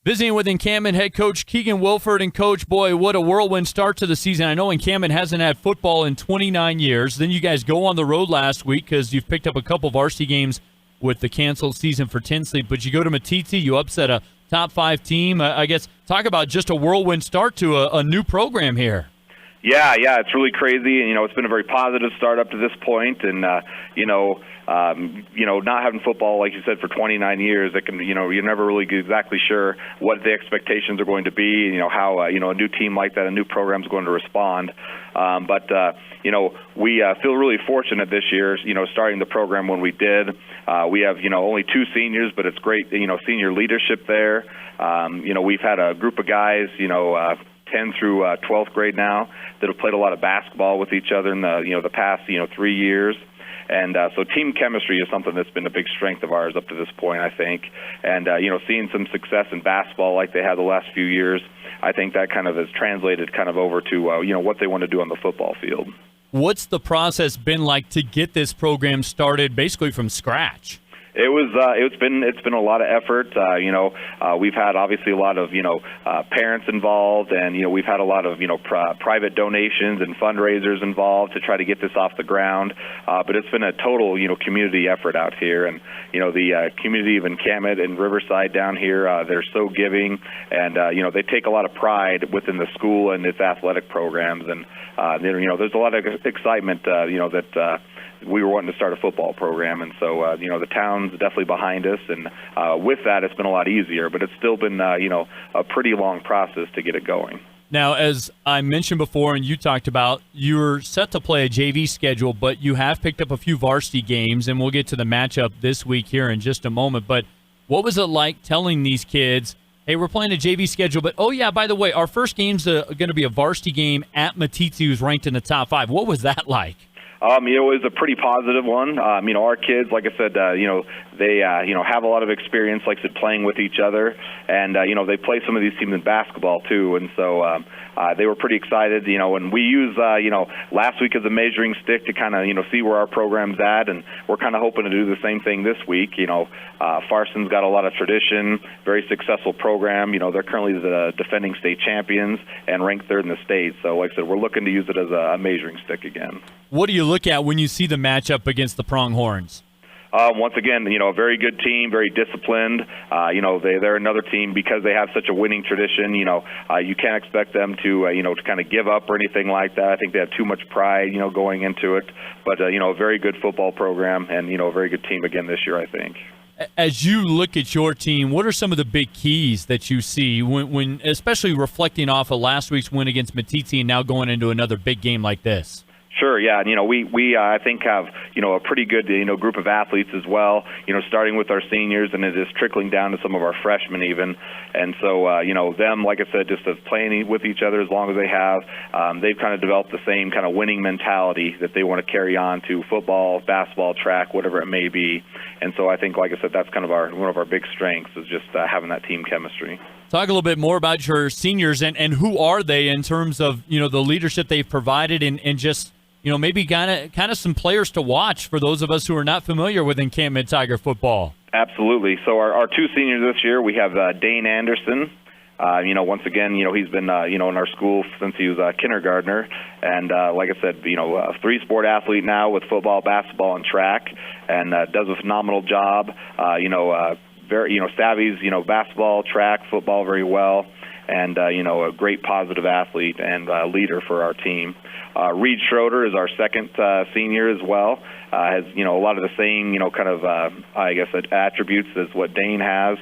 Visiting with Encampment head coach Kegan Willford. And coach, boy, what a whirlwind start to the season. I know Encampment hasn't had football in 29 years. Then you guys go on the road last week because you've picked up a couple varsity games with the canceled season for Tinsley. But you go to Matiti, you upset a top 5 team. I guess talk about just a whirlwind start to a new program here. Yeah, it's really crazy, and it's been a very positive start up to this point, and not having football, like you said, for 29 years, it can, you're never really exactly sure what the expectations are going to be, how a new team like that, a new program is going to respond. But we feel really fortunate this year, starting the program when we did. We have, only 2 seniors, but it's great, senior leadership there. We've had a group of guys, 10 through 12th grade now that have played a lot of basketball with each other in the past 3 years. And so team chemistry is something that's been a big strength of ours up to this point, I think. And, seeing some success in basketball like they had the last few years, I think that kind of has translated kind of over to, what they want to do on the football field. What's the process been like to get this program started basically from scratch? It's been a lot of effort. We've had obviously a lot of parents involved, and we've had a lot of private donations and fundraisers involved to try to get this off the ground. But it's been a total community effort out here, and the community of Encampment and Riverside down here, they're so giving, and they take a lot of pride within the school and its athletic programs, and there's a lot of excitement that we were wanting to start a football program, and so the town's definitely behind us, and with that, it's been a lot easier. But it's still been a pretty long process to get it going. Now, as I mentioned before, and you talked about, you're set to play a JV schedule, but you have picked up a few varsity games, and we'll get to the matchup this week here in just a moment. But what was it like telling these kids, hey, we're playing a JV schedule, but oh yeah, by the way, our first game's going to be a varsity game at Matiti, who's ranked in the top 5. What was that like? It was a pretty positive one. Our kids, like I said, they have a lot of experience, like I said, playing with each other, and they play some of these teams in basketball too, and so they were pretty excited. And we use last week as a measuring stick to kind of see where our program's at, and we're kind of hoping to do the same thing this week. Farson's got a lot of tradition, very successful program. They're currently the defending state champions and ranked 3rd in the state. So, like I said, we're looking to use it as a measuring stick again. What do you look at when you see the matchup against the Pronghorns? Once again, a very good team, very disciplined. They're another team because they have such a winning tradition. You can't expect them to kind of give up or anything like that. I think they have too much pride, going into it. But, a very good football program and, a very good team again this year, I think. As you look at your team, what are some of the big keys that you see when especially reflecting off of last week's win against Matiti and now going into another big game like this? Sure, yeah. We I think have, a pretty good, group of athletes as well, starting with our seniors, and it is trickling down to some of our freshmen even. And so, them, like I said, just as playing with each other as long as they have, they've kind of developed the same kind of winning mentality that they want to carry on to football, basketball, track, whatever it may be. And so I think, like I said, that's kind of one of our big strengths is just having that team chemistry. Talk a little bit more about your seniors and who are they in terms of, the leadership they've provided and just, maybe kind of some players to watch for those of us who are not familiar with Encampment Tiger football. Absolutely. So our 2 seniors this year, we have Dane Anderson. Once again, he's been, in our school since he was a kindergartner. And like I said, a 3-sport athlete now with football, basketball, and track, and does a phenomenal job. Very, savvies, basketball, track, football very well. And, a great positive athlete and leader for our team. Reed Schroeder is our second senior as well. Has, a lot of the same, kind of, attributes as what Dane has.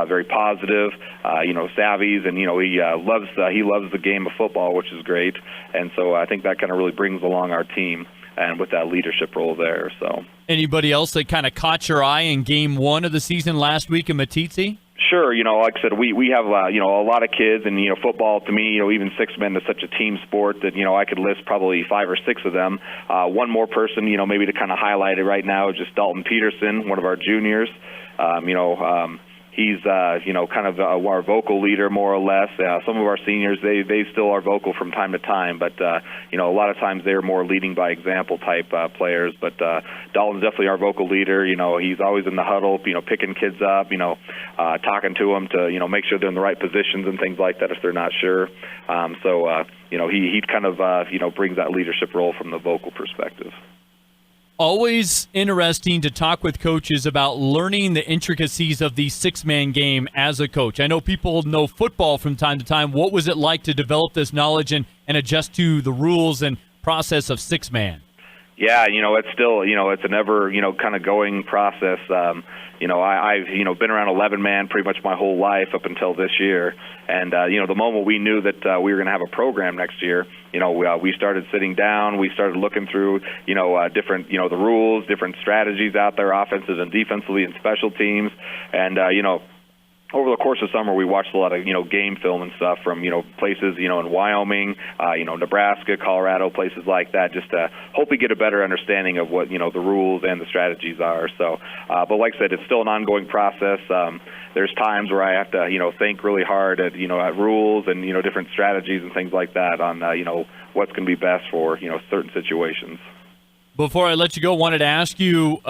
Very positive, savvies, and, he loves the game of football, which is great. And so I think that kind of really brings along our team and with that leadership role there. So, anybody else that kind of caught your eye in game 1 of the season last week in Matiti? Sure, like I said, we have a lot of kids, and football to me, even 6 men is such a team sport that I could list probably 5 or 6 of them. One more person, maybe to kind of highlight it right now is just Dalton Peterson, one of our juniors. he's kind of our vocal leader more or less. Some of our seniors they still are vocal from time to time, but a lot of times they're more leading by example type players. But Dalton's definitely our vocal leader. He's always in the huddle, picking kids up, talking to them to make sure they're in the right positions and things like that if they're not sure. He kind of brings that leadership role from the vocal perspective. Always interesting to talk with coaches about learning the intricacies of the six-man game as a coach. I know people know football from time to time. What was it like to develop this knowledge and adjust to the rules and process of six-man? Yeah, it's still, it's an ever, kind of going process. I've, been around 11-man pretty much my whole life up until this year. And, the moment we knew that we were going to have a program next year, we started sitting down. We started looking through, different, the rules, different strategies out there, offensive and defensively and special teams. And, over the course of summer, we watched a lot of, game film and stuff from, places, in Wyoming, Nebraska, Colorado, places like that, just to hopefully get a better understanding of what, the rules and the strategies are. So, but like I said, it's still an ongoing process. There's times where I have to, think really hard at, at rules and, different strategies and things like that on, what's going to be best for, certain situations. Before I let you go, wanted to ask you,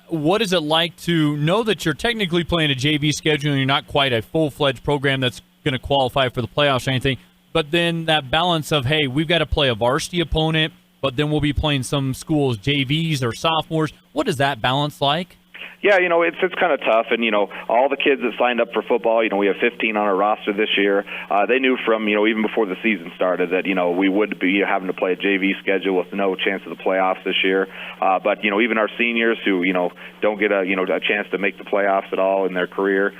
what is it like to know that you're technically playing a JV schedule and you're not quite a full-fledged program that's going to qualify for the playoffs or anything, but then that balance of, hey, we've got to play a varsity opponent, but then we'll be playing some schools' JVs or sophomores. What is that balance like? Yeah, it's kind of tough, and all the kids that signed up for football, we have 15 on our roster this year. They knew from even before the season started that we would be having to play a JV schedule with no chance of the playoffs this year. But even our seniors who don't get a chance to make the playoffs at all in their career,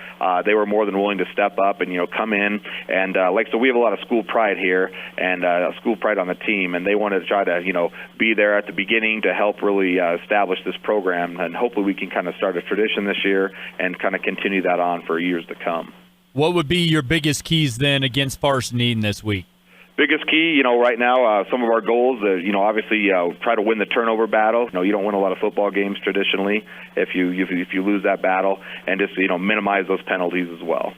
they were more than willing to step up and come in and so we have a lot of school pride here and school pride on the team, and they wanted to try to be there at the beginning to help really establish this program, and hopefully we can kind of start a tradition this year and kind of continue that on for years to come. What would be your biggest keys then against Farson-Eden this week? Biggest key, right now, some of our goals, obviously try to win the turnover battle. You don't win a lot of football games traditionally if you lose that battle, and just minimize those penalties as well.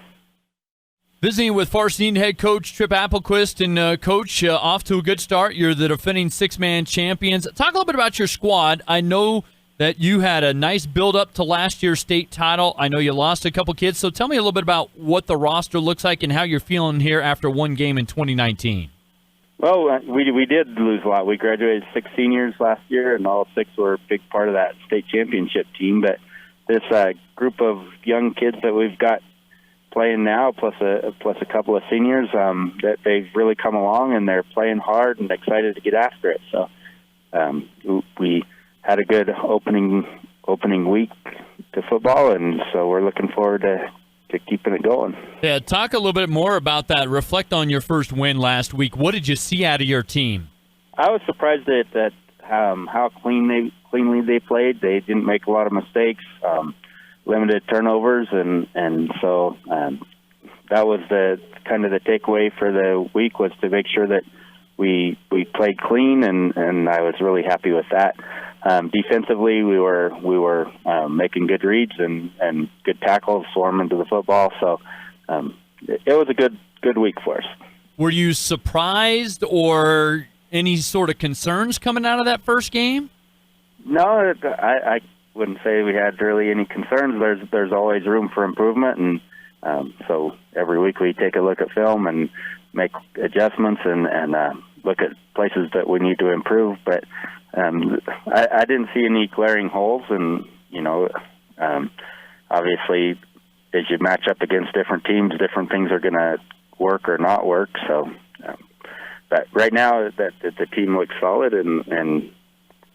Visiting with Farson-Eden head coach Tripp Applequist, and coach, off to a good start. You're the defending six-man champions. Talk a little bit about your squad. I know that you had a nice build-up to last year's state title. I know you lost a couple kids, so tell me a little bit about what the roster looks like and how you're feeling here after one game in 2019. Well, we did lose a lot. We graduated 6 seniors last year, and all 6 were a big part of that state championship team. But this group of young kids that we've got playing now, plus a couple of seniors, that they've really come along, and they're playing hard and excited to get after it. So we had a good opening week to football, and so we're looking forward to keeping it going. Yeah, talk a little bit more about that. Reflect on your first win last week. What did you see out of your team? I was surprised at how cleanly they played. They didn't make a lot of mistakes, limited turnovers, and so that was the kind of the takeaway for the week, was to make sure that we played clean, and I was really happy with that. Defensively, we were making good reads and good tackles, swarming to the football. So it was a good week for us. Were you surprised or any sort of concerns coming out of that first game? No, I wouldn't say we had really any concerns. There's always room for improvement, and so every week we take a look at film and make adjustments and look at places that we need to improve. But I didn't see any glaring holes, and obviously as you match up against different teams, different things are going to work or not work. So but right now that the team looks solid, and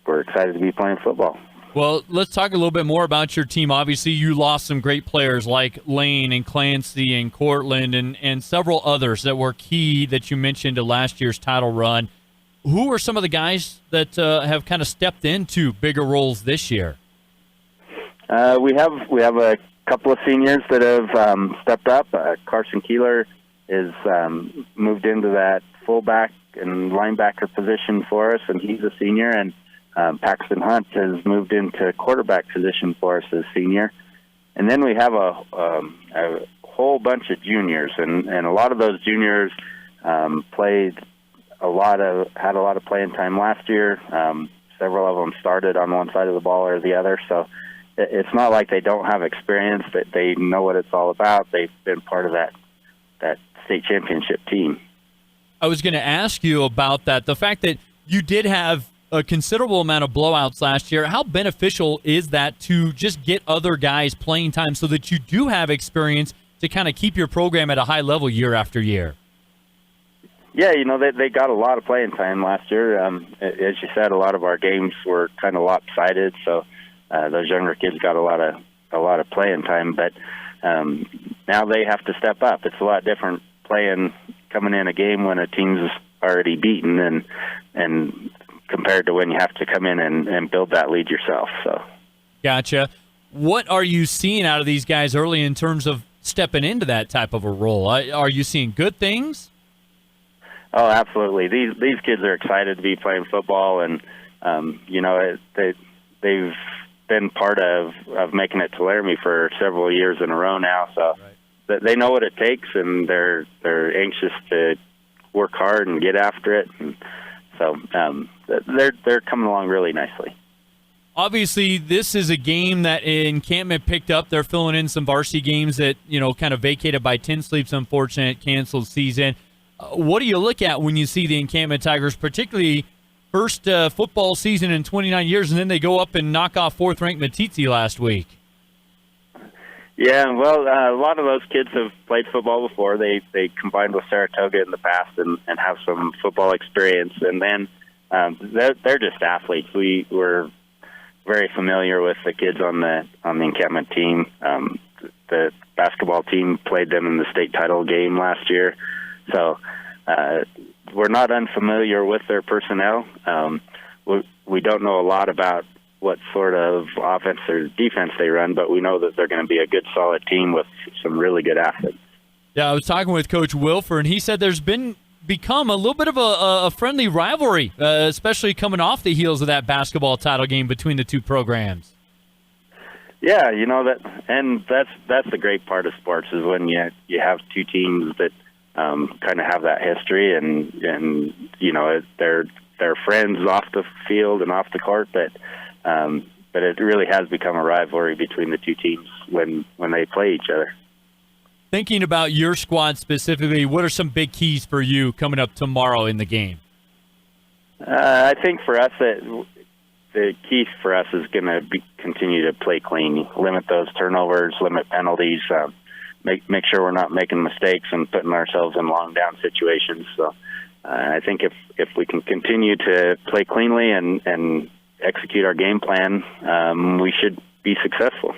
we're excited to be playing football. Well, let's talk a little bit more about your team. Obviously, you lost some great players like Lane and Clancy and Cortland and several others that were key that you mentioned to last year's title run. Who are some of the guys that have kind of stepped into bigger roles this year? We have a couple of seniors that have stepped up. Carson Keeler is moved into that fullback and linebacker position for us, and he's a senior. And Paxton Hunt has moved into quarterback position for us as senior. and then we have a whole bunch of juniors, and a lot of those juniors had a lot of playing time last year. Several of them started on one side of the ball or the other, so it's not like they don't have experience. That they know what it's all about. They've been part of that state championship team. I was going to ask you about that. The fact that you did have a considerable amount of blowouts last year, how beneficial is that to just get other guys playing time so that you do have experience to kind of keep your program at a high level year after year? Yeah, they got a lot of playing time last year. As you said, a lot of our games were kind of lopsided, so those younger kids got a lot of playing time. But now they have to step up. It's a lot different coming in a game when a team's already beaten and compared to when you have to come in and build that lead yourself. So, gotcha. What are you seeing out of these guys early in terms of stepping into that type of a role? Are you seeing good things? Oh, absolutely. These kids are excited to be playing football, and they've been part of making it to Laramie for several years in a row now. So they know what it takes, and they're anxious to work hard and get after it. And so they're coming along really nicely. Obviously, this is a game that Encampment picked up. They're filling in some varsity games that kind of vacated by 10 Sleep's unfortunate canceled season. What do you look at when you see the Encampment Tigers, particularly first football season in 29 years, and then they go up and knock off fourth-ranked Matitsi last week? Yeah, well, a lot of those kids have played football before. They combined with Saratoga in the past and have some football experience, and then they're just athletes. We were very familiar with the kids on the Encampment team. The basketball team played them in the state title game last year. So we're not unfamiliar with their personnel. We don't know a lot about what sort of offense or defense they run, but we know that they're going to be a good, solid team with some really good athletes. Yeah, I was talking with Coach Willford, and he said there's become a little bit of a friendly rivalry, especially coming off the heels of that basketball title game between the two programs. Yeah, that's the great part of sports is when you have two teams that kind of have that history, and they're friends off the field and off the court, but it really has become a rivalry between the two teams when they play each other. Thinking about your squad specifically, what are some big keys for you coming up tomorrow in the game? I think for us, the key for us is going to be continue to play clean, limit those turnovers, limit penalties, make sure we're not making mistakes and putting ourselves in long down situations. So I think if we can continue to play cleanly and execute our game plan, we should be successful.